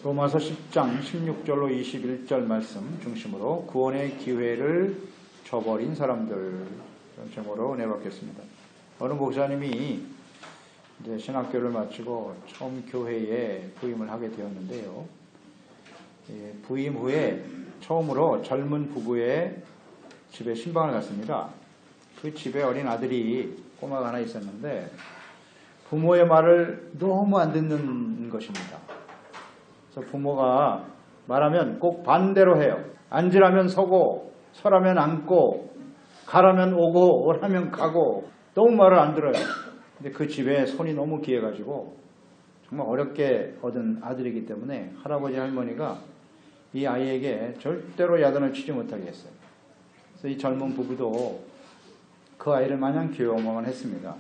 로마서 10장 16절로 21절 말씀 중심으로 구원의 기회를 저버린 사람들 제목으로 은혜 받겠습니다. 어느 목사님이 이제 신학교를 마치고 처음 교회에 부임을 하게 되었는데요. 부임 후에 처음으로 젊은 부부의 집에 신방을 갔습니다. 그 집에 어린 아들이 꼬마가 하나 있었는데 부모의 말을 너무 안 듣는 것입니다. 그래서 부모가 말하면 꼭 반대로 해요. 앉으라면 서고 서라면 앉고 가라면 오고 오라면 가고 너무 말을 안 들어요. 근데 그 집에 손이 너무 귀해가지고 정말 어렵게 얻은 아들이기 때문에 할아버지 할머니가 이 아이에게 절대로 야단을 치지 못하게 했어요. 그래서 이 젊은 부부도 그 아이를 마냥 귀여워만 했습니다.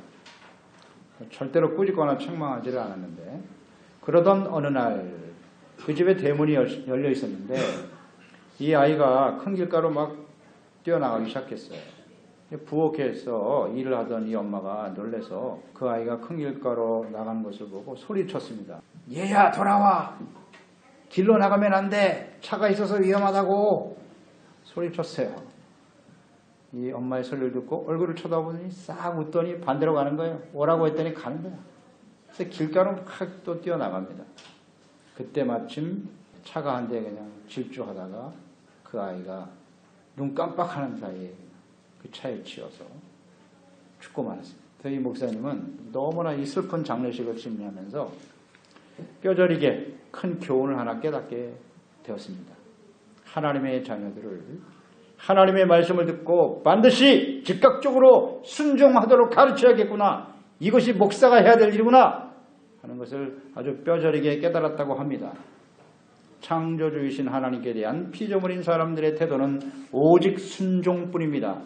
절대로 꾸짖거나 책망하지를 않았는데 그러던 어느 날 그 집에 대문이 열려 있었는데 이 아이가 큰 길가로 막 뛰어나가기 시작했어요. 부엌에서 일을 하던 이 엄마가 놀라서 그 아이가 큰 길가로 나가는 것을 보고 소리쳤습니다. 얘야 돌아와! 길로 나가면 안 돼! 차가 있어서 위험하다고! 소리쳤어요. 이 엄마의 소리를 듣고 얼굴을 쳐다보더니 싹 웃더니 반대로 가는 거예요. 오라고 했더니 가는 거예요. 그래서 길가로 막 또 뛰어나갑니다. 그때 마침 차가 한 대 그냥 질주하다가 그 아이가 눈 깜빡하는 사이에 그 차에 치여서 죽고 말았습니다. 이 목사님은 너무나 이 슬픈 장례식을 심리하면서 뼈저리게 큰 교훈을 하나 깨닫게 되었습니다. 하나님의 자녀들을 하나님의 말씀을 듣고 반드시 즉각적으로 순종하도록 가르쳐야겠구나. 이것이 목사가 해야 될 일이구나 하는 것을 아주 뼈저리게 깨달았다고 합니다. 창조주이신 하나님께 대한 피조물인 사람들의 태도는 오직 순종뿐입니다.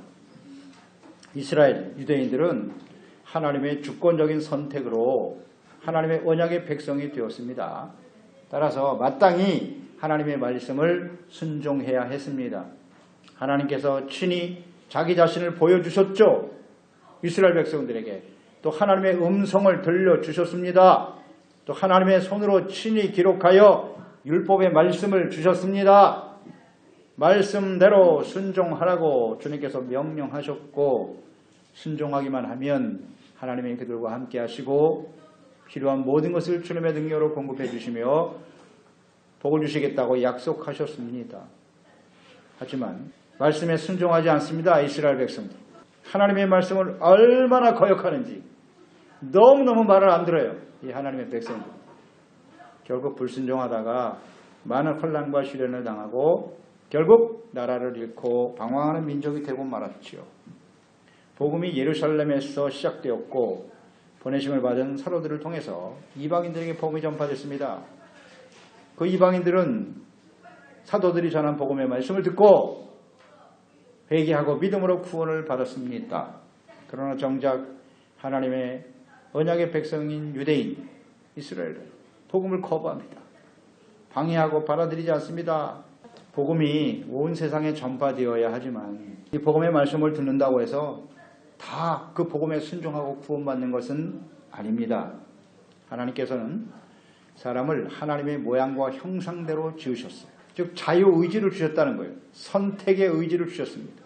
이스라엘 유대인들은 하나님의 주권적인 선택으로 하나님의 언약의 백성이 되었습니다. 따라서 마땅히 하나님의 말씀을 순종해야 했습니다. 하나님께서 친히 자기 자신을 보여주셨죠. 이스라엘 백성들에게 또 하나님의 음성을 들려주셨습니다. 또 하나님의 손으로 친히 기록하여 율법의 말씀을 주셨습니다. 말씀대로 순종하라고 주님께서 명령하셨고 순종하기만 하면 하나님이 그들과 함께 하시고 필요한 모든 것을 주님의 능력으로 공급해 주시며 복을 주시겠다고 약속하셨습니다. 하지만 말씀에 순종하지 않습니다. 이스라엘 백성들. 하나님의 말씀을 얼마나 거역하는지 너무너무 말을 안 들어요. 이 하나님의 백성들. 결국 불순종하다가 많은 혼란과 시련을 당하고 결국 나라를 잃고 방황하는 민족이 되고 말았지요. 복음이 예루살렘에서 시작되었고 보내심을 받은 사도들을 통해서 이방인들에게 복음이 전파됐습니다. 그 이방인들은 사도들이 전한 복음의 말씀을 듣고 회개하고 믿음으로 구원을 받았습니다. 그러나 정작 하나님의 언약의 백성인 유대인, 이스라엘은 복음을 거부합니다. 방해하고 받아들이지 않습니다. 복음이 온 세상에 전파되어야 하지만 이 복음의 말씀을 듣는다고 해서 다 그 복음에 순종하고 구원받는 것은 아닙니다. 하나님께서는 사람을 하나님의 모양과 형상대로 지으셨어요. 즉 자유의지를 주셨다는 거예요. 선택의 의지를 주셨습니다.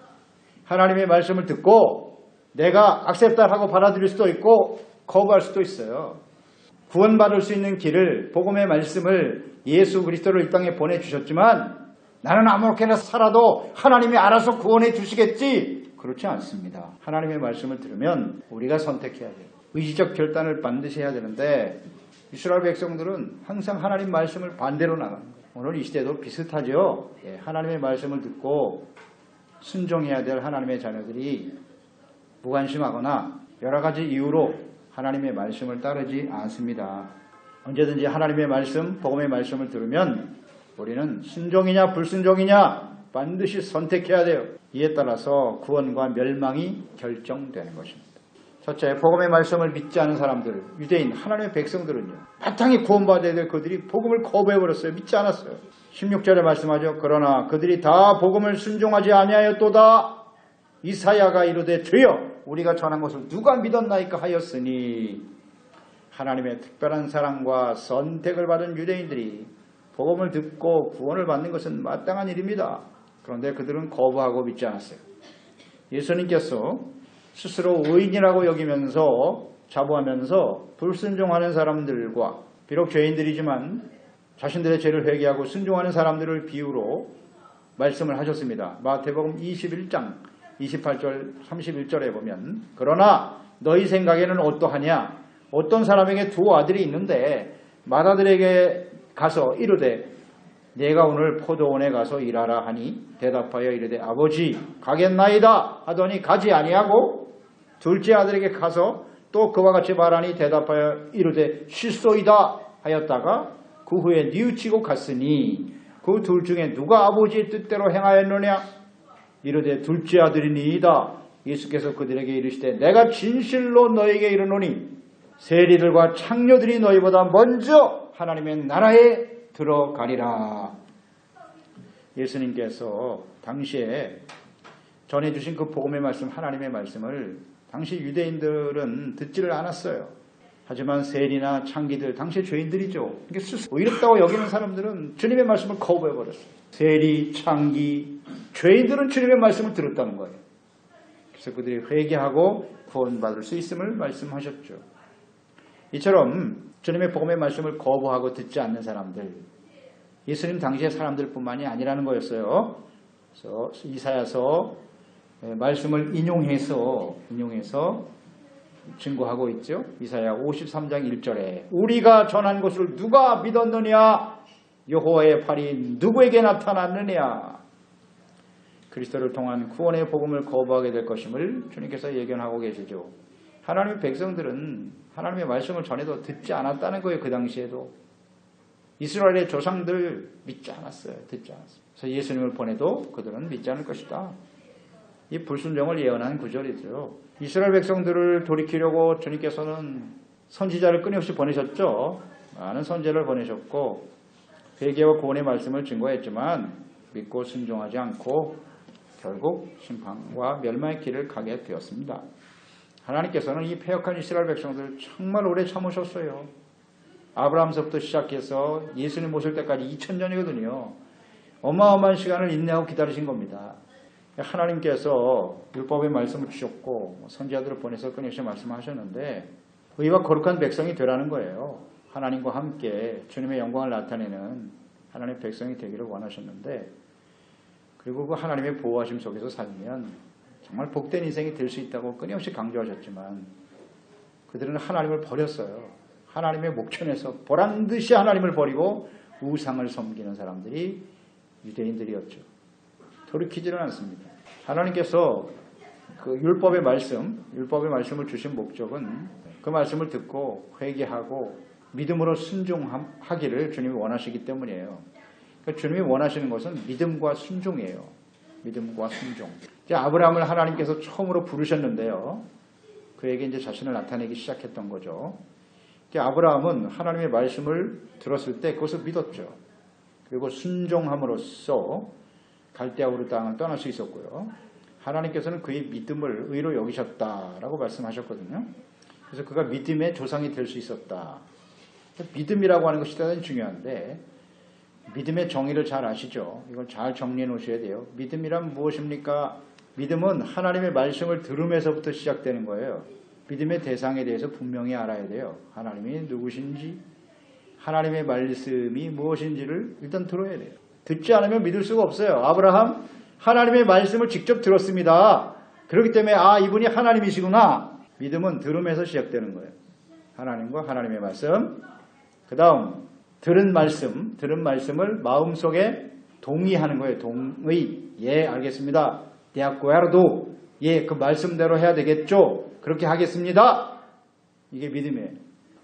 하나님의 말씀을 듣고 내가 악셉달하고 받아들일 수도 있고 거부할 수도 있어요. 구원받을 수 있는 길을 복음의 말씀을 예수 그리스도를 이 땅에 보내주셨지만 나는 아무렇게나 살아도 하나님이 알아서 구원해 주시겠지. 그렇지 않습니다. 하나님의 말씀을 들으면 우리가 선택해야 돼요. 의지적 결단을 반드시 해야 되는데 이스라엘 백성들은 항상 하나님 말씀을 반대로 나가는 거예요. 오늘 이 시대도 비슷하죠. 하나님의 말씀을 듣고 순종해야 될 하나님의 자녀들이 무관심하거나 여러 가지 이유로 하나님의 말씀을 따르지 않습니다. 언제든지 하나님의 말씀, 복음의 말씀을 들으면 우리는 순종이냐 불순종이냐 반드시 선택해야 돼요. 이에 따라서 구원과 멸망이 결정되는 것입니다. 첫째, 복음의 말씀을 믿지 않은 사람들, 유대인, 하나님의 백성들은요. 마땅히 구원받아야 될 그들이 복음을 거부해버렸어요. 믿지 않았어요. 16절에 말씀하죠. 그러나 그들이 다 복음을 순종하지 아니하였도다. 이사야가 이르되 주여 우리가 전한 것을 누가 믿었나이까 하였으니 하나님의 특별한 사랑과 선택을 받은 유대인들이 복음을 듣고 구원을 받는 것은 마땅한 일입니다. 그런데 그들은 거부하고 믿지 않았어요. 예수님께서 스스로 의인이라고 여기면서 자부하면서 불순종하는 사람들과 비록 죄인들이지만 자신들의 죄를 회개하고 순종하는 사람들을 비유로 말씀을 하셨습니다. 마태복음 21장 28절 31절에 보면 그러나 너희 생각에는 어떠하냐? 어떤 사람에게 두 아들이 있는데 맏아들에게 가서 이르되 내가 오늘 포도원에 가서 일하라 하니 대답하여 이르되 아버지 가겠나이다 하더니 가지 아니하고 둘째 아들에게 가서 또 그와 같이 말하니 대답하여 이르되 실소이다 하였다가 그 후에 뉘우치고 갔으니 그 둘 중에 누가 아버지의 뜻대로 행하였느냐? 이르되 둘째 아들이니이다. 예수께서 그들에게 이르시되 내가 진실로 너에게 이르노니 세리들과 창녀들이 너희보다 먼저 하나님의 나라에 들어가리라. 예수님께서 당시에 전해주신 그 복음의 말씀, 하나님의 말씀을 당시 유대인들은 듣지를 않았어요. 하지만 세리나 창기들, 당시의 죄인들이죠. 이게 스스로 의롭다고 여기는 사람들은 주님의 말씀을 거부해버렸어요. 세리, 창기, 죄인들은 주님의 말씀을 들었다는 거예요. 그래서 그들이 회개하고 구원받을 수 있음을 말씀하셨죠. 이처럼 주님의 복음의 말씀을 거부하고 듣지 않는 사람들, 예수님 당시의 사람들뿐만이 아니라는 거였어요. 그래서 이사야서 말씀을 인용해서 증거하고 있죠. 이사야 53장 1절에 우리가 전한 것을 누가 믿었느냐? 여호와의 팔이 누구에게 나타났느냐? 그리스도를 통한 구원의 복음을 거부하게 될 것임을 주님께서 예견하고 계시죠. 하나님의 백성들은 하나님의 말씀을 전해도 듣지 않았다는 거예요. 그 당시에도 이스라엘의 조상들 믿지 않았어요. 듣지 않았어요. 그래서 예수님을 보내도 그들은 믿지 않을 것이다. 이 불순종을 예언한 구절이죠. 이스라엘 백성들을 돌이키려고 주님께서는 선지자를 끊임없이 보내셨죠. 많은 선지자를 보내셨고 회개와 구원의 말씀을 증거했지만 믿고 순종하지 않고 결국 심판과 멸망의 길을 가게 되었습니다. 하나님께서는 이 패역한 이스라엘 백성들을 정말 오래 참으셨어요. 아브라함서부터 시작해서 예수님 오실 때까지 2000년이거든요. 어마어마한 시간을 인내하고 기다리신 겁니다. 하나님께서 율법의 말씀을 주셨고 선지자들을 보내서 끊임없이 말씀하셨는데 의와 거룩한 백성이 되라는 거예요. 하나님과 함께 주님의 영광을 나타내는 하나님의 백성이 되기를 원하셨는데 그리고 그 하나님의 보호하심 속에서 살면 정말 복된 인생이 될 수 있다고 끊임없이 강조하셨지만 그들은 하나님을 버렸어요. 하나님의 목전에서 보란듯이 하나님을 버리고 우상을 섬기는 사람들이 유대인들이었죠. 돌이키지는 않습니다. 하나님께서 그 율법의 말씀을 주신 목적은 그 말씀을 듣고 회개하고 믿음으로 순종하기를 주님이 원하시기 때문이에요. 그러니까 주님이 원하시는 것은 믿음과 순종이에요. 믿음과 순종. 이제 아브라함을 하나님께서 처음으로 부르셨는데요. 그에게 이제 자신을 나타내기 시작했던 거죠. 아브라함은 하나님의 말씀을 들었을 때 그것을 믿었죠. 그리고 순종함으로써 갈대아 우르 땅을 떠날 수 있었고요. 하나님께서는 그의 믿음을 의로 여기셨다라고 말씀하셨거든요. 그래서 그가 믿음의 조상이 될 수 있었다. 믿음이라고 하는 것이 대단히 중요한데 믿음의 정의를 잘 아시죠? 이걸 잘 정리해 놓으셔야 돼요. 믿음이란 무엇입니까? 믿음은 하나님의 말씀을 들으면서부터 시작되는 거예요. 믿음의 대상에 대해서 분명히 알아야 돼요. 하나님이 누구신지, 하나님의 말씀이 무엇인지를 일단 들어야 돼요. 듣지 않으면 믿을 수가 없어요. 아브라함 하나님의 말씀을 직접 들었습니다. 그렇기 때문에 이분이 하나님이시구나. 믿음은 들음에서 시작되는 거예요. 하나님과 하나님의 말씀. 그 다음 들은 말씀을 마음속에 동의하는 거예요. 동의. 예, 알겠습니다. 대학고야라도 예, 그 말씀대로 해야 되겠죠. 그렇게 하겠습니다. 이게 믿음이에요.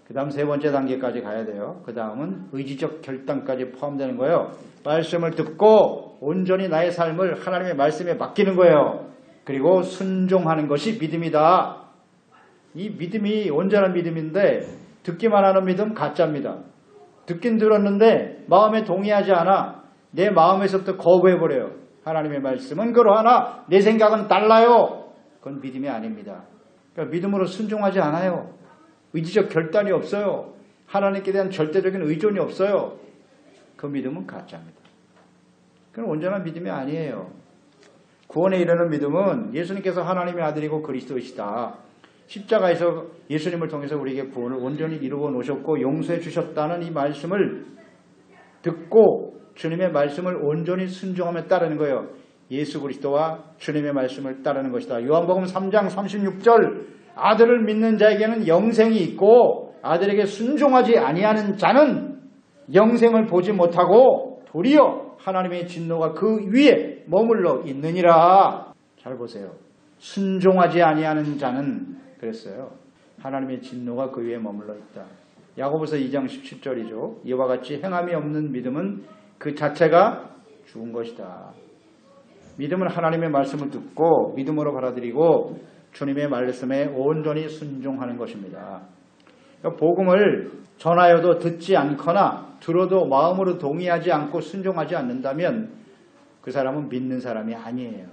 그 다음 세 번째 단계까지 가야 돼요. 그 다음은 의지적 결단까지 포함되는 거예요. 말씀을 듣고 온전히 나의 삶을 하나님의 말씀에 맡기는 거예요. 그리고 순종하는 것이 믿음이다. 이 믿음이 온전한 믿음인데 듣기만 하는 믿음 가짜입니다. 듣긴 들었는데 마음에 동의하지 않아. 내 마음에서부터 거부해버려요. 하나님의 말씀은 그러하나 내 생각은 달라요. 그건 믿음이 아닙니다. 그러니까 믿음으로 순종하지 않아요. 의지적 결단이 없어요. 하나님께 대한 절대적인 의존이 없어요. 그 믿음은 가짜입니다. 그건 온전한 믿음이 아니에요. 구원에 이르는 믿음은 예수님께서 하나님의 아들이고 그리스도이시다. 십자가에서 예수님을 통해서 우리에게 구원을 온전히 이루어 놓으셨고 용서해 주셨다는 이 말씀을 듣고 주님의 말씀을 온전히 순종하며 따르는 거예요. 예수 그리스도와 주님의 말씀을 따르는 것이다. 요한복음 3장 36절 아들을 믿는 자에게는 영생이 있고 아들에게 순종하지 아니하는 자는 영생을 보지 못하고 도리어 하나님의 진노가 그 위에 머물러 있느니라. 잘 보세요. 순종하지 아니하는 자는 그랬어요. 하나님의 진노가 그 위에 머물러 있다. 야고보서 2장 17절이죠. 이와 같이 행함이 없는 믿음은 그 자체가 죽은 것이다. 믿음은 하나님의 말씀을 듣고 믿음으로 받아들이고 주님의 말씀에 온전히 순종하는 것입니다. 복음을 전하여도 듣지 않거나 들어도 마음으로 동의하지 않고 순종하지 않는다면 그 사람은 믿는 사람이 아니에요.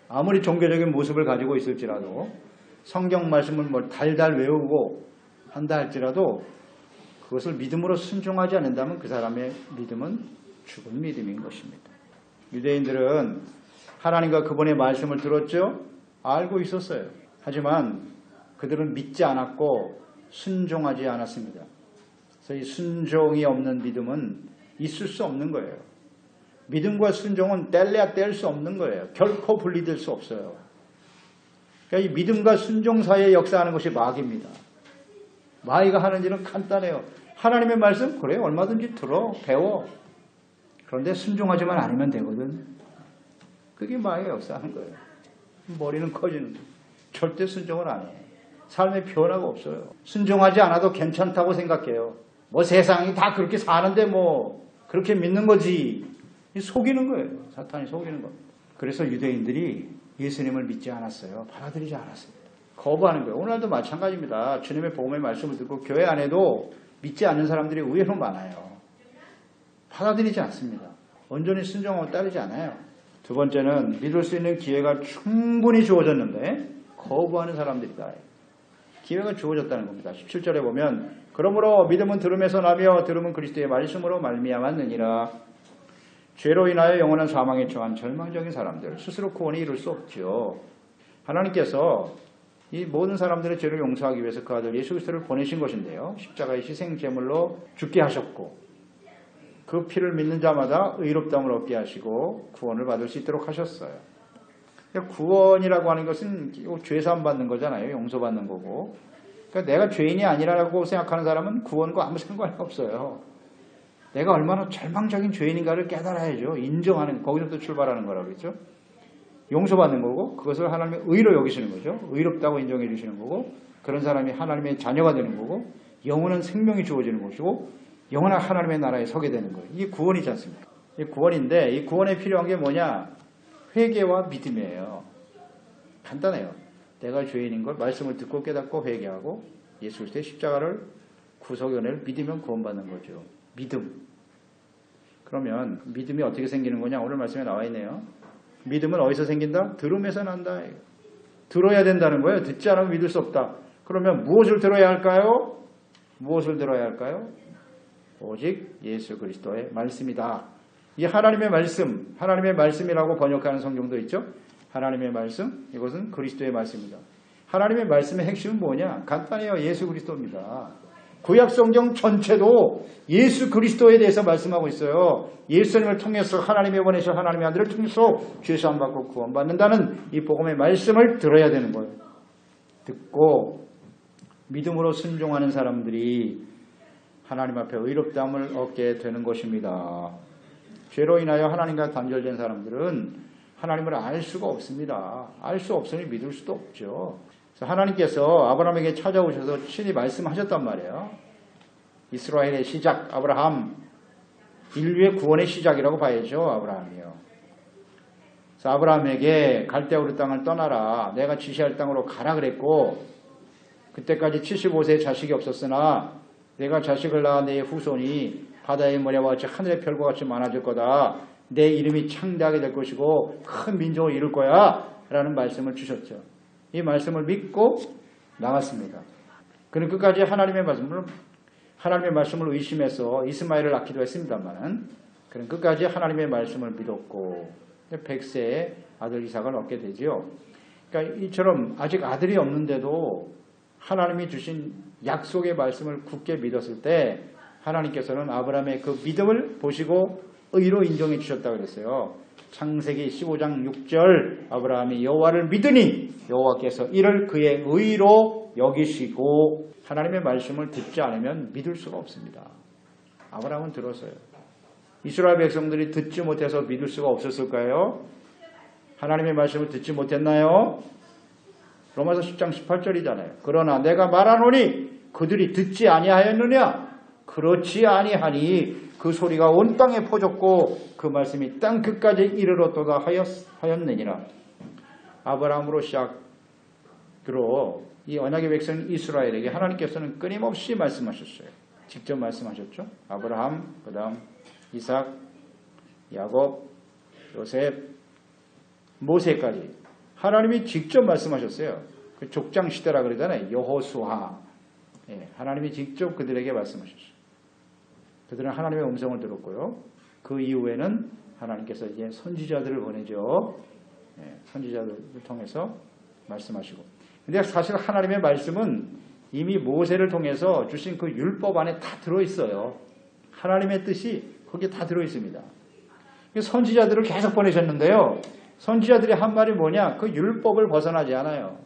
아무리 종교적인 모습을 가지고 있을지라도 성경 말씀을 달달 외우고 한다 할지라도 그것을 믿음으로 순종하지 않는다면 그 사람의 믿음은 죽은 믿음인 것입니다. 유대인들은 하나님과 그분의 말씀을 들었죠? 알고 있었어요. 하지만 그들은 믿지 않았고 순종하지 않았습니다. 그래서 이 순종이 없는 믿음은 있을 수 없는 거예요. 믿음과 순종은 뗄래야 뗄 수 없는 거예요. 결코 분리될 수 없어요. 그러니까 이 믿음과 순종 사이에 역사하는 것이 마귀입니다. 마귀가 하는 일은 간단해요. 하나님의 말씀? 그래, 얼마든지 들어, 배워. 그런데 순종하지만 않으면 되거든. 그게 마귀가 역사하는 거예요. 머리는 커지는 거예요. 절대 순종을 안 해. 삶에 변화가 없어요. 순종하지 않아도 괜찮다고 생각해요. 뭐 세상이 다 그렇게 사는데 뭐 그렇게 믿는 거지. 속이는 거예요. 사탄이 속이는 겁니다. 그래서 유대인들이 예수님을 믿지 않았어요. 받아들이지 않았습니다. 거부하는 거예요. 오늘도 마찬가지입니다. 주님의 복음의 말씀을 듣고 교회 안에도 믿지 않는 사람들이 의외로 많아요. 받아들이지 않습니다. 온전히 순종하고 따르지 않아요. 두 번째는 믿을 수 있는 기회가 충분히 주어졌는데 거부하는 사람들이다. 기회가 주어졌다는 겁니다. 17절에 보면 그러므로 믿음은 들음에서 나며 들음은 그리스도의 말씀으로 말미암았느니라. 죄로 인하여 영원한 사망에 처한 절망적인 사람들 스스로 구원이 이룰 수 없죠. 하나님께서 이 모든 사람들의 죄를 용서하기 위해서 그 아들 예수 그리스도를 보내신 것인데요. 십자가의 희생 제물로 죽게 하셨고 그 피를 믿는 자마다 의롭다함을 얻게 하시고 구원을 받을 수 있도록 하셨어요. 구원이라고 하는 것은 죄사함 받는 거잖아요. 용서받는 거고. 그러니까 내가 죄인이 아니라고 생각하는 사람은 구원과 아무 상관이 없어요. 내가 얼마나 절망적인 죄인인가를 깨달아야죠. 인정하는, 거기서부터 출발하는 거라고 그랬죠. 용서받는 거고 그것을 하나님의 의로 여기시는 거죠. 의롭다고 인정해 주시는 거고 그런 사람이 하나님의 자녀가 되는 거고 영원한 생명이 주어지는 것이고 영원한 하나님의 나라에 서게 되는 거예요. 이게 구원이지 않습니까? 이 구원인데 이 구원에 필요한 게 뭐냐? 회개와 믿음이에요. 간단해요. 내가 죄인인 걸 말씀을 듣고 깨닫고 회개하고 예수 그리스도의 십자가를 구속의 은혜를 믿으면 구원받는 거죠. 믿음. 그러면 믿음이 어떻게 생기는 거냐? 오늘 말씀에 나와 있네요. 믿음은 어디서 생긴다? 들음에서 난다. 들어야 된다는 거예요. 듣지 않으면 믿을 수 없다. 그러면 무엇을 들어야 할까요? 무엇을 들어야 할까요? 오직 예수 그리스도의 말씀이다. 이 하나님의 말씀, 하나님의 말씀이라고 번역하는 성경도 있죠. 하나님의 말씀, 이것은 그리스도의 말씀입니다. 하나님의 말씀의 핵심은 뭐냐? 간단해요. 예수 그리스도입니다. 구약 성경 전체도 예수 그리스도에 대해서 말씀하고 있어요. 예수님을 통해서 하나님의 원하신 하나님의 아들을 통해서 죄사함 받고 구원받는다는 이 복음의 말씀을 들어야 되는 거예요. 듣고 믿음으로 순종하는 사람들이 하나님 앞에 의롭다함을 얻게 되는 것입니다. 죄로 인하여 하나님과 단절된 사람들은 하나님을 알 수가 없습니다. 알 수 없으니 믿을 수도 없죠. 그래서 하나님께서 아브라함에게 찾아오셔서 친히 말씀하셨단 말이에요. 이스라엘의 시작 아브라함, 인류의 구원의 시작이라고 봐야죠. 아브라함이요. 그래서 아브라함에게 갈대아우르 땅을 떠나라. 내가 지시할 땅으로 가라 그랬고 그때까지 75세의 자식이 없었으나 내가 자식을 낳아 내 후손이 바다의 모래와 같이 하늘의 별과 같이 많아질 거다. 내 이름이 창대하게 될 것이고 큰 민족을 이룰 거야. 라는 말씀을 주셨죠. 이 말씀을 믿고 나갔습니다. 그는 끝까지 하나님의 말씀을 의심해서 이스마엘을 낳기도 했습니다만 그는 끝까지 하나님의 말씀을 믿었고 100세에 아들 이삭을 얻게 되지요. 그러니까 이처럼 아직 아들이 없는데도 하나님이 주신 약속의 말씀을 굳게 믿었을 때 하나님께서는 아브라함의 그 믿음을 보시고 의로 인정해 주셨다고 그랬어요. 창세기 15장 6절 아브라함이 여호와를 믿으니 여호와께서 이를 그의 의로 여기시고 하나님의 말씀을 듣지 않으면 믿을 수가 없습니다. 아브라함은 들었어요. 이스라엘 백성들이 듣지 못해서 믿을 수가 없었을까요? 하나님의 말씀을 듣지 못했나요? 로마서 10장 18절이잖아요. 그러나 내가 말하노니 그들이 듣지 아니하였느냐? 그렇지 아니하니 그 소리가 온 땅에 퍼졌고 그 말씀이 땅 끝까지 이르렀도다 하였느니라. 아브라함으로 시작으로 이 언약의 백성 이스라엘에게 하나님께서는 끊임없이 말씀하셨어요. 직접 말씀하셨죠. 아브라함, 그 다음 이삭, 야곱, 요셉, 모세까지 하나님이 직접 말씀하셨어요. 그 족장 시대라 그러잖아요. 여호수아. 하나님이 직접 그들에게 말씀하셨어요. 그들은 하나님의 음성을 들었고요. 그 이후에는 하나님께서 이제 선지자들을 보내죠. 선지자들을 통해서 말씀하시고. 근데 사실 하나님의 말씀은 이미 모세를 통해서 주신 그 율법 안에 다 들어있어요. 하나님의 뜻이 거기에 다 들어있습니다. 선지자들을 계속 보내셨는데요. 선지자들이 한 말이 뭐냐? 그 율법을 벗어나지 않아요.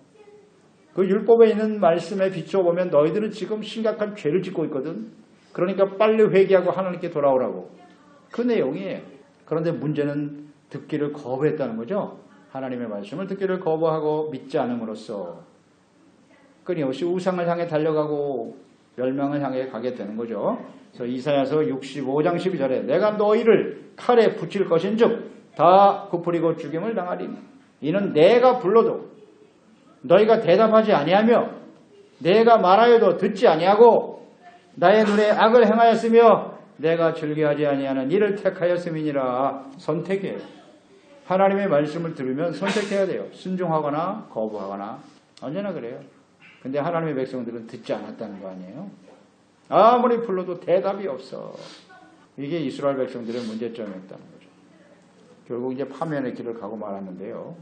그 율법에 있는 말씀에 비춰보면 너희들은 지금 심각한 죄를 짓고 있거든. 그러니까 빨리 회개하고 하나님께 돌아오라고. 그 내용이에요. 그런데 문제는 듣기를 거부했다는 거죠. 하나님의 말씀을 듣기를 거부하고 믿지 않음으로써 끊임없이 우상을 향해 달려가고 멸망을 향해 가게 되는 거죠. 그래서 이사야서 65장 12절에 내가 너희를 칼에 붙일 것인즉 다 굽으리고 죽임을 당하리니 이는 내가 불러도 너희가 대답하지 아니하며 내가 말하여도 듣지 아니하고 나의 눈에 악을 행하였으며 내가 즐겨하지 아니하는 이를 택하였음이니라. 선택이에요. 하나님의 말씀을 들으면 선택해야 돼요. 순종하거나 거부하거나. 언제나 그래요. 근데 하나님의 백성들은 듣지 않았다는 거 아니에요. 아무리 불러도 대답이 없어. 이게 이스라엘 백성들의 문제점이었다는 거죠. 결국 이제 파멸의 길을 가고 말았는데요.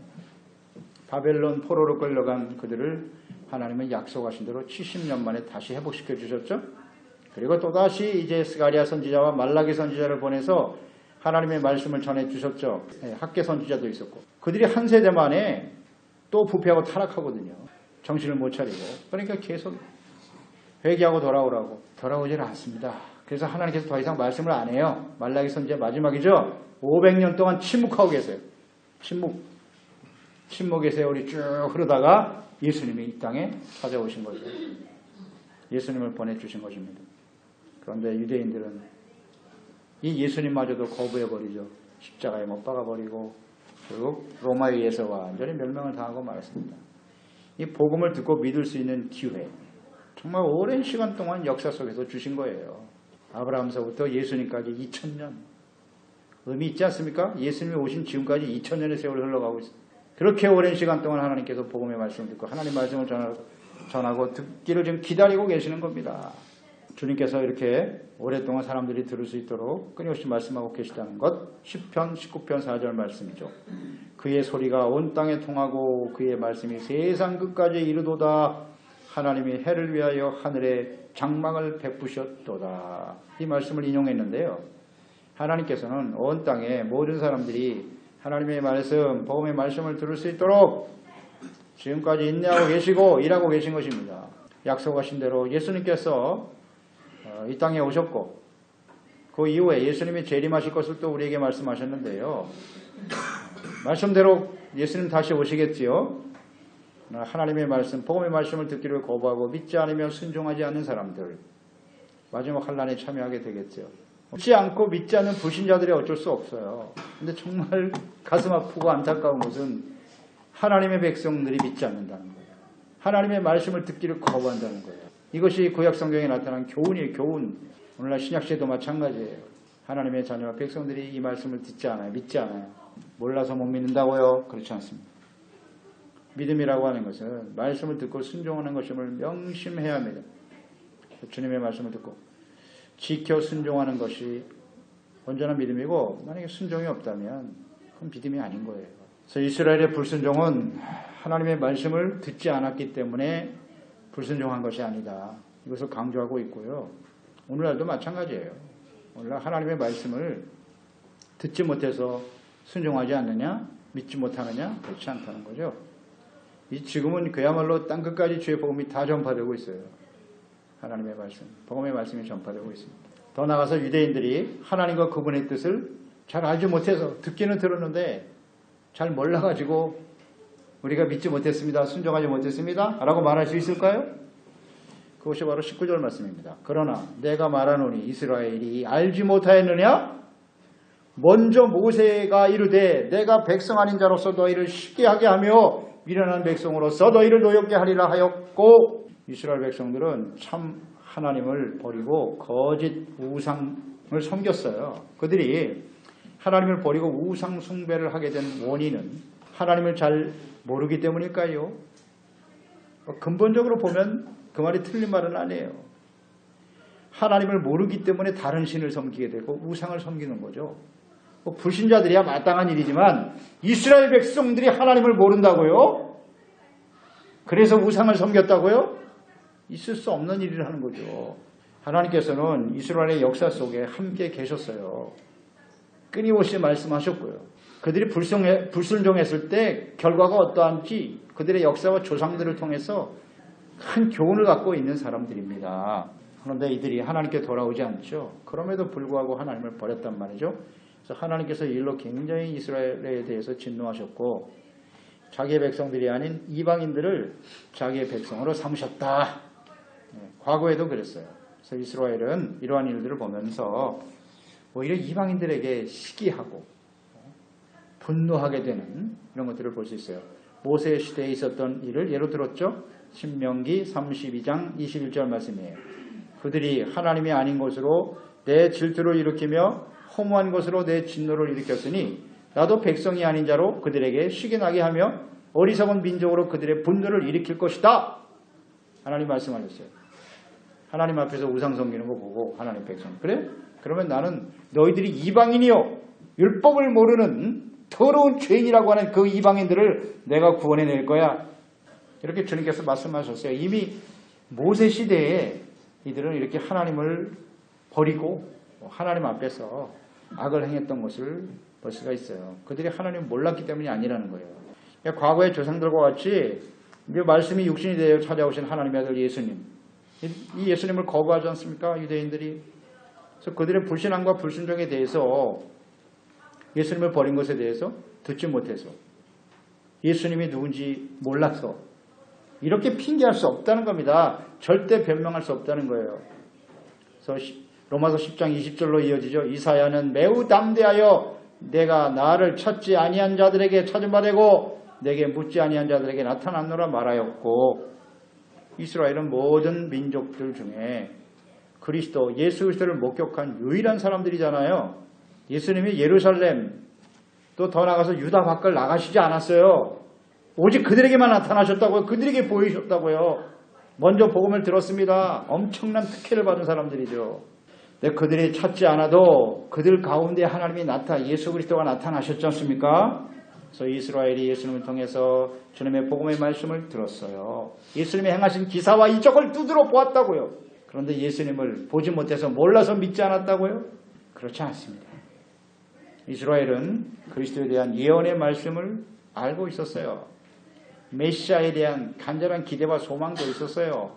바벨론 포로로 끌려간 그들을 하나님은 약속하신 대로 70년 만에 다시 회복시켜 주셨죠. 그리고 또다시 이제 스가랴 선지자와 말라기 선지자를 보내서 하나님의 말씀을 전해 주셨죠. 학개 선지자도 있었고. 그들이 한 세대 만에 또 부패하고 타락하거든요. 정신을 못 차리고. 그러니까 계속 회개하고 돌아오라고. 돌아오질 않습니다. 그래서 하나님께서 더 이상 말씀을 안 해요. 말라기 선지자 마지막이죠. 500년 동안 침묵하고 계세요. 침묵의 세월이 쭉 흐르다가 예수님이 이 땅에 찾아오신 거죠. 예수님을 보내주신 것입니다. 그런데 유대인들은 이 예수님마저도 거부해버리죠. 십자가에 못 박아버리고 결국 로마에 의해서 완전히 멸망을 당하고 말았습니다. 이 복음을 듣고 믿을 수 있는 기회, 정말 오랜 시간 동안 역사 속에서 주신 거예요. 아브라함서부터 예수님까지 2000년. 의미 있지 않습니까? 예수님이 오신 지금까지 2000년의 세월이 흘러가고 있어요. 그렇게 오랜 시간 동안 하나님께서 복음의 말씀을 듣고 하나님 말씀을 전하고 듣기를 지금 기다리고 계시는 겁니다. 주님께서 이렇게 오랫동안 사람들이 들을 수 있도록 끊임없이 말씀하고 계시다는 것, 10편, 19편 4절 말씀이죠. 그의 소리가 온 땅에 통하고 그의 말씀이 세상 끝까지 이르도다. 하나님이 해를 위하여 하늘에 장막을 베푸셨도다. 이 말씀을 인용했는데요. 하나님께서는 온 땅에 모든 사람들이 하나님의 말씀, 복음의 말씀을 들을 수 있도록 지금까지 인내하고 계시고 일하고 계신 것입니다. 약속하신 대로 예수님께서 이 땅에 오셨고 그 이후에 예수님이 재림하실 것을 또 우리에게 말씀하셨는데요. 말씀대로 예수님 다시 오시겠지요. 하나님의 말씀, 복음의 말씀을 듣기를 거부하고 믿지 않으며 순종하지 않는 사람들 마지막 환난에 참여하게 되겠죠. 믿지 않고 믿지 않는 불신자들이 어쩔 수 없어요. 근데 정말 가슴 아프고 안타까운 것은 하나님의 백성들이 믿지 않는다는 거예요. 하나님의 말씀을 듣기를 거부한다는 거예요. 이것이 구약 성경에 나타난 교훈이에요. 교훈. 오늘날 신약시대도 마찬가지예요. 하나님의 자녀와 백성들이 이 말씀을 듣지 않아요. 믿지 않아요. 몰라서 못 믿는다고요? 그렇지 않습니다. 믿음이라고 하는 것은 말씀을 듣고 순종하는 것임을 명심해야 합니다. 주님의 말씀을 듣고 지켜 순종하는 것이 온전한 믿음이고 만약에 순종이 없다면 그건 믿음이 아닌 거예요. 그래서 이스라엘의 불순종은 하나님의 말씀을 듣지 않았기 때문에 불순종한 것이 아니다. 이것을 강조하고 있고요. 오늘날도 마찬가지예요. 오늘날 하나님의 말씀을 듣지 못해서 순종하지 않느냐, 믿지 못하느냐, 그렇지 않다는 거죠. 지금은 그야말로 땅끝까지 주의 복음이 다 전파되고 있어요. 하나님의 말씀, 복음의 말씀이 전파되고 있습니다. 더 나아가서 유대인들이 하나님과 그분의 뜻을 잘 알지 못해서 듣기는 들었는데 잘 몰라가지고 우리가 믿지 못했습니다. 순종하지 못했습니다. 라고 말할 수 있을까요? 그것이 바로 19절 말씀입니다. 그러나 내가 말하노니 이스라엘이 알지 못하였느냐? 먼저 모세가 이르되 내가 백성 아닌 자로서 너희를 쉽게 하게 하며 미련한 백성으로서 너희를 노엽게 하리라 하였고, 이스라엘 백성들은 참 하나님을 버리고 거짓 우상을 섬겼어요. 그들이 하나님을 버리고 우상 숭배를 하게 된 원인은 하나님을 잘 모르기 때문일까요? 근본적으로 보면 그 말이 틀린 말은 아니에요. 하나님을 모르기 때문에 다른 신을 섬기게 되고 우상을 섬기는 거죠. 불신자들이야 마땅한 일이지만 이스라엘 백성들이 하나님을 모른다고요? 그래서 우상을 섬겼다고요? 있을 수 없는 일이라는 거죠. 하나님께서는 이스라엘의 역사 속에 함께 계셨어요. 끊임없이 말씀하셨고요. 그들이 불순종했을 때 결과가 어떠한지 그들의 역사와 조상들을 통해서 큰 교훈을 갖고 있는 사람들입니다. 그런데 이들이 하나님께 돌아오지 않죠. 그럼에도 불구하고 하나님을 버렸단 말이죠. 그래서 하나님께서 일로 굉장히 이스라엘에 대해서 진노하셨고 자기의 백성들이 아닌 이방인들을 자기의 백성으로 삼으셨다. 과거에도 그랬어요. 그래서 이스라엘은 이러한 일들을 보면서 오히려 이방인들에게 시기하고 분노하게 되는 이런 것들을 볼 수 있어요. 모세 시대에 있었던 일을 예로 들었죠. 신명기 32장 21절 말씀이에요. 그들이 하나님이 아닌 것으로 내 질투를 일으키며 허무한 것으로 내 진노를 일으켰으니 나도 백성이 아닌 자로 그들에게 시기 나게 하며 어리석은 민족으로 그들의 분노를 일으킬 것이다. 하나님 말씀하셨어요. 하나님 앞에서 우상 섬기는 거 보고 하나님 백성 그래? 그러면 나는 너희들이 이방인이요 율법을 모르는 더러운 죄인이라고 하는 그 이방인들을 내가 구원해낼 거야. 이렇게 주님께서 말씀하셨어요. 이미 모세 시대에 이들은 이렇게 하나님을 버리고 하나님 앞에서 악을 행했던 것을 볼 수가 있어요. 그들이 하나님을 몰랐기 때문이 아니라는 거예요. 그러니까 과거의 조상들과 같이 말씀이 육신이 되어 찾아오신 하나님의 아들 예수님, 이 예수님을 거부하지 않습니까? 유대인들이. 그래서 그들의 불신앙과 불순종에 대해서 예수님을 버린 것에 대해서 듣지 못해서 예수님이 누군지 몰라서 이렇게 핑계할 수 없다는 겁니다. 절대 변명할 수 없다는 거예요. 그래서 로마서 10장 20절로 이어지죠. 이사야는 매우 담대하여 내가 나를 찾지 아니한 자들에게 찾은 바 되고 내게 묻지 아니한 자들에게 나타났노라 말하였고, 이스라엘은 모든 민족들 중에 그리스도 예수 그리스도를 목격한 유일한 사람들이잖아요. 예수님이 예루살렘 또 더 나가서 유다 밖을 나가시지 않았어요. 오직 그들에게만 나타나셨다고요. 그들에게 보이셨다고요. 먼저 복음을 들었습니다. 엄청난 특혜를 받은 사람들이죠. 근데 그들이 찾지 않아도 그들 가운데 하나님이 예수 그리스도가 나타나셨지 않습니까? 그래서 이스라엘이 예수님을 통해서 주님의 복음의 말씀을 들었어요. 예수님이 행하신 기사와 이적을 두드러 보았다고요. 그런데 예수님을 보지 못해서 몰라서 믿지 않았다고요? 그렇지 않습니다. 이스라엘은 그리스도에 대한 예언의 말씀을 알고 있었어요. 메시아에 대한 간절한 기대와 소망도 있었어요.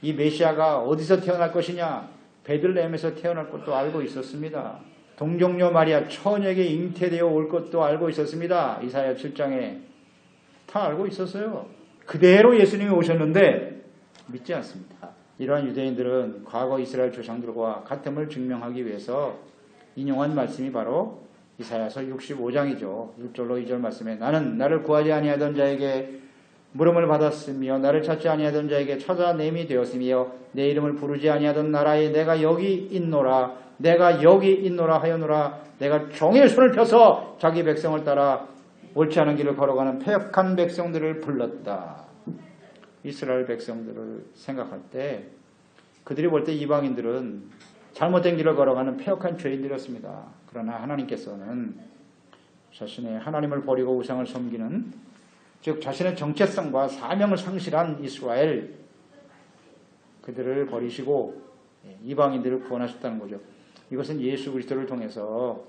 이 메시아가 어디서 태어날 것이냐? 베들레헴에서 태어날 것도 알고 있었습니다. 동정녀 마리아 처녀에게 잉태되어 올 것도 알고 있었습니다. 이사야 7장에 다 알고 있었어요. 그대로 예수님이 오셨는데 믿지 않습니다. 이러한 유대인들은 과거 이스라엘 조상들과 같음을 증명하기 위해서 인용한 말씀이 바로 이사야서 65장이죠. 1절로 2절 말씀에 나는 나를 구하지 아니하던 자에게 물음을 받았으며 나를 찾지 아니하던 자에게 찾아냄이 되었으며 내 이름을 부르지 아니하던 나라에 내가 여기 있노라 하여노라. 내가 종일 손을 펴서 자기 백성을 따라 옳지 않은 길을 걸어가는 패역한 백성들을 불렀다. 이스라엘 백성들을 생각할 때 그들이 볼 때 이방인들은 잘못된 길을 걸어가는 패역한 죄인들이었습니다. 그러나 하나님께서는 자신의 하나님을 버리고 우상을 섬기는, 즉 자신의 정체성과 사명을 상실한 이스라엘, 그들을 버리시고 이방인들을 구원하셨다는 거죠. 이것은 예수 그리스도를 통해서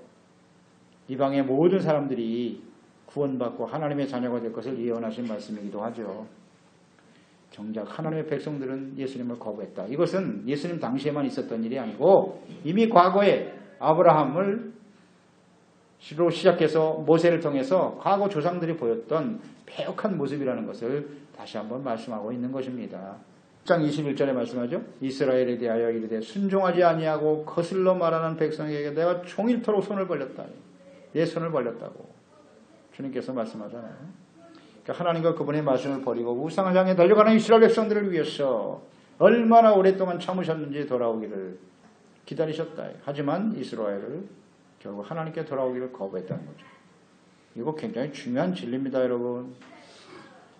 이방의 모든 사람들이 구원받고 하나님의 자녀가 될 것을 예언하신 말씀이기도 하죠. 정작 하나님의 백성들은 예수님을 거부했다. 이것은 예수님 당시에만 있었던 일이 아니고 이미 과거에 아브라함을 로 시작해서 모세를 통해서 과거 조상들이 보였던 패역한 모습이라는 것을 다시 한번 말씀하고 있는 것입니다. 10장 21절에 말씀하죠. 이스라엘에 대하여 이르되 순종하지 아니하고 거슬러 말하는 백성에게 내가 종일토록 손을 벌렸다. 내 손을 벌렸다고 주님께서 말씀하잖아요. 그러니까 하나님과 그분의 말씀을 버리고 우상을 향해 달려가는 이스라엘 백성들을 위해서 얼마나 오랫동안 참으셨는지 돌아오기를 기다리셨다. 하지만 이스라엘을 결국 하나님께 돌아오기를 거부했다는 거죠. 이거 굉장히 중요한 진리입니다, 여러분.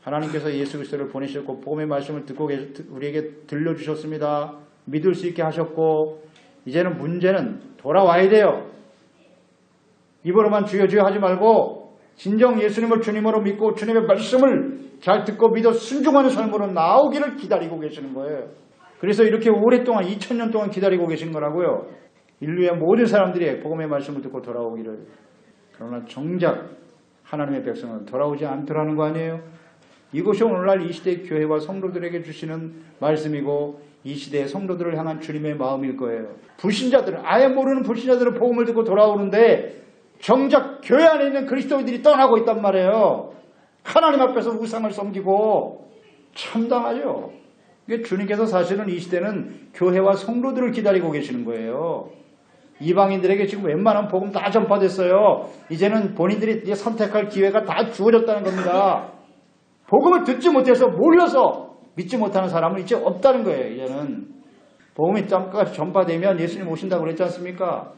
하나님께서 예수 그리스도를 보내셨고 복음의 말씀을 듣고 우리에게 들려주셨습니다. 믿을 수 있게 하셨고 이제는 문제는 돌아와야 돼요. 입으로만 주여 주여 하지 말고 진정 예수님을 주님으로 믿고 주님의 말씀을 잘 듣고 믿어 순종하는 삶으로 나오기를 기다리고 계시는 거예요. 그래서 이렇게 오랫동안 2000년 동안 기다리고 계신 거라고요. 인류의 모든 사람들이 복음의 말씀을 듣고 돌아오기를. 그러나 정작 하나님의 백성은 돌아오지 않더라는 거 아니에요. 이것이 오늘날 이 시대의 교회와 성도들에게 주시는 말씀이고 이 시대의 성도들을 향한 주님의 마음일 거예요. 불신자들은, 아예 모르는 불신자들은 복음을 듣고 돌아오는데 정작 교회 안에 있는 그리스도인들이 떠나고 있단 말이에요. 하나님 앞에서 우상을 섬기고 참담하죠. 이게 주님께서 사실은 이 시대는 교회와 성도들을 기다리고 계시는 거예요. 이방인들에게 지금 웬만한 복음 다 전파됐어요. 이제는 본인들이 선택할 기회가 다 주어졌다는 겁니다. 복음을 듣지 못해서 몰려서 믿지 못하는 사람은 이제 없다는 거예요. 이제는 복음이 짬까지 전파되면 예수님 오신다고 그랬지 않습니까?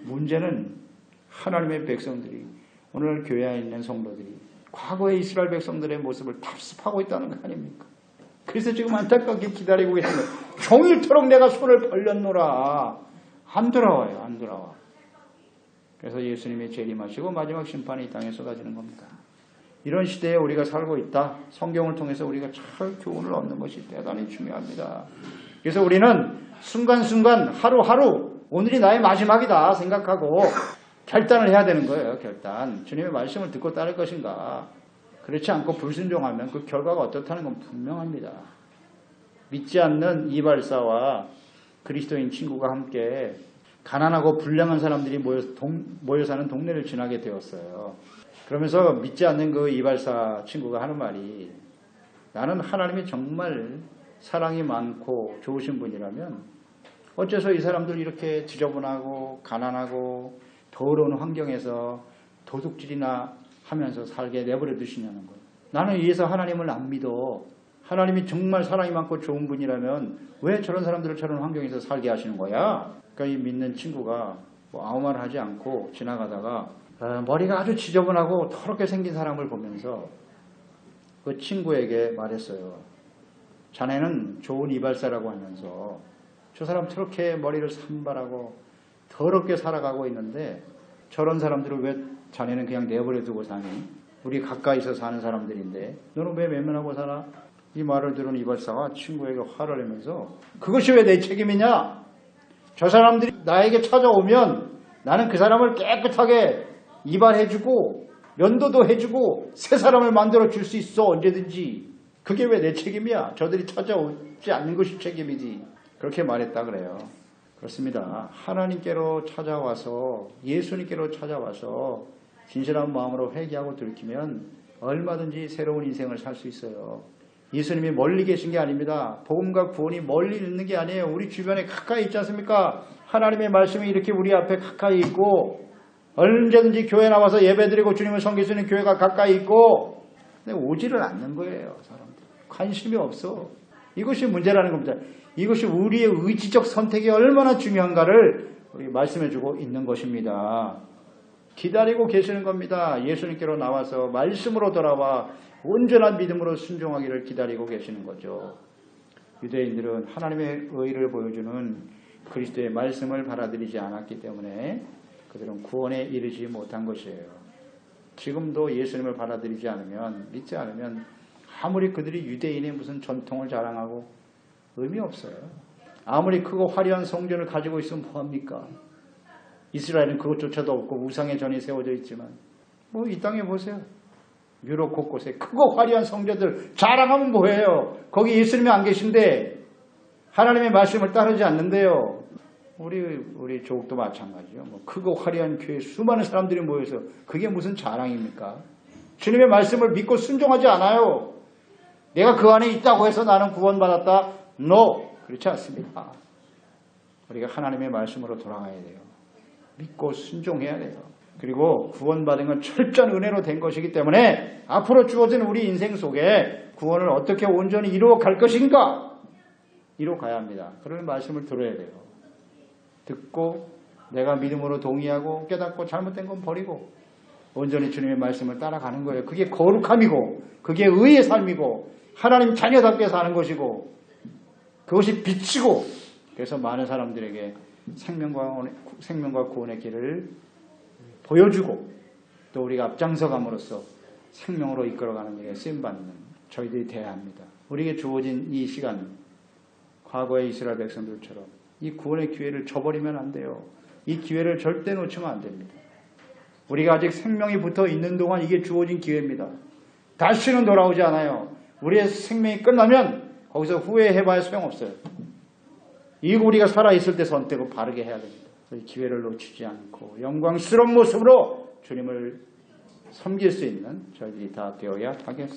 문제는 하나님의 백성들이, 오늘 교회 안에 있는 성도들이 과거의 이스라엘 백성들의 모습을 답습하고 있다는 거 아닙니까? 그래서 지금 안타깝게 기다리고 계신 거예요. 종일토록 내가 손을 벌렸노라. 안 돌아와요. 안 돌아와. 그래서 예수님이 재림하시고 마지막 심판이 이 땅에 쏟아지는 겁니다. 이런 시대에 우리가 살고 있다. 성경을 통해서 우리가 잘 교훈을 얻는 것이 대단히 중요합니다. 그래서 우리는 순간순간 하루하루 오늘이 나의 마지막이다 생각하고 결단을 해야 되는 거예요. 결단. 주님의 말씀을 듣고 따를 것인가. 그렇지 않고 불순종하면 그 결과가 어떻다는 건 분명합니다. 믿지 않는 이발사와 그리스도인 친구가 함께 가난하고 불량한 사람들이 모여 사는 동네를 지나게 되었어요. 그러면서 믿지 않는 그 이발사 친구가 하는 말이, 나는 하나님이 정말 사랑이 많고 좋으신 분이라면 어째서 이 사람들 이렇게 지저분하고 가난하고 더러운 환경에서 도둑질이나 하면서 살게 내버려 두시냐는 거예요. 나는 이래서 하나님을 안 믿어. 하나님이 정말 사랑이 많고 좋은 분이라면 왜 저런 사람들을 저런 환경에서 살게 하시는 거야? 그러니까 이 믿는 친구가 뭐 아무 말 하지 않고 지나가다가 머리가 아주 지저분하고 더럽게 생긴 사람을 보면서 그 친구에게 말했어요. 자네는 좋은 이발사라고 하면서 저 사람 저렇게 머리를 산발하고 더럽게 살아가고 있는데 저런 사람들을 왜 자네는 그냥 내버려 두고 사니? 우리 가까이서 사는 사람들인데 너는 왜 외면하고 살아? 이 말을 들은 이발사가 친구에게 화를 내면서 그것이 왜 내 책임이냐? 저 사람들이 나에게 찾아오면 나는 그 사람을 깨끗하게 이발해주고 면도도 해주고 새 사람을 만들어 줄 수 있어. 언제든지. 그게 왜 내 책임이야? 저들이 찾아오지 않는 것이 책임이지. 그렇게 말했다 그래요. 그렇습니다. 하나님께로 찾아와서, 예수님께로 찾아와서 진실한 마음으로 회개하고 들키면 얼마든지 새로운 인생을 살 수 있어요. 예수님이 멀리 계신 게 아닙니다. 복음과 구원이 멀리 있는 게 아니에요. 우리 주변에 가까이 있지 않습니까? 하나님의 말씀이 이렇게 우리 앞에 가까이 있고 언제든지 교회 나와서 예배드리고 주님을 섬길 수 있는 교회가 가까이 있고, 근데 오지를 않는 거예요. 사람들 관심이 없어. 이것이 문제라는 겁니다. 이것이 우리의 의지적 선택이 얼마나 중요한가를 우리 말씀해주고 있는 것입니다. 기다리고 계시는 겁니다. 예수님께로 나와서 말씀으로 돌아와 온전한 믿음으로 순종하기를 기다리고 계시는 거죠. 유대인들은 하나님의 의를 보여주는 그리스도의 말씀을 받아들이지 않았기 때문에 그들은 구원에 이르지 못한 것이에요. 지금도 예수님을 받아들이지 않으면, 믿지 않으면 아무리 그들이 유대인의 무슨 전통을 자랑하고 의미 없어요. 아무리 크고 화려한 성전을 가지고 있으면 뭐합니까? 이스라엘은 그것조차도 없고 우상의 전이 세워져 있지만 뭐 이 땅에 보세요. 유럽 곳곳에 크고 화려한 성전들 자랑하면 뭐해요? 거기 예수님이 안 계신데 하나님의 말씀을 따르지 않는데요. 우리 조국도 마찬가지요. 뭐 크고 화려한 교회 수많은 사람들이 모여서 그게 무슨 자랑입니까? 주님의 말씀을 믿고 순종하지 않아요. 내가 그 안에 있다고 해서 나는 구원받았다? No! 그렇지 않습니다. 우리가 하나님의 말씀으로 돌아가야 돼요. 믿고 순종해야 돼요. 그리고 구원받은 건 철저한 은혜로 된 것이기 때문에 앞으로 주어진 우리 인생 속에 구원을 어떻게 온전히 이루어 갈 것인가? 이루어 가야 합니다. 그런 말씀을 들어야 돼요. 듣고 내가 믿음으로 동의하고 깨닫고 잘못된 건 버리고 온전히 주님의 말씀을 따라가는 거예요. 그게 거룩함이고 그게 의의 삶이고 하나님 자녀답게 사는 것이고 그것이 빛이고 그래서 많은 사람들에게 생명과 구원의 길을 보여주고 또 우리가 앞장서 감으로써 생명으로 이끌어가는 일에 쓰임받는 저희들이 되어야 합니다. 우리에게 주어진 이 시간 과거의 이스라엘 백성들처럼 이 구원의 기회를 저버리면 안 돼요. 이 기회를 절대 놓치면 안 됩니다. 우리가 아직 생명이 붙어 있는 동안 이게 주어진 기회입니다. 다시는 돌아오지 않아요. 우리의 생명이 끝나면 거기서 후회해봐야 소용없어요. 이거 우리가 살아있을 때 선택을 바르게 해야 됩니다. 기회를 놓치지 않고 영광스러운 모습으로 주님을 섬길 수 있는 저희들이 다 되어야 하겠습니다.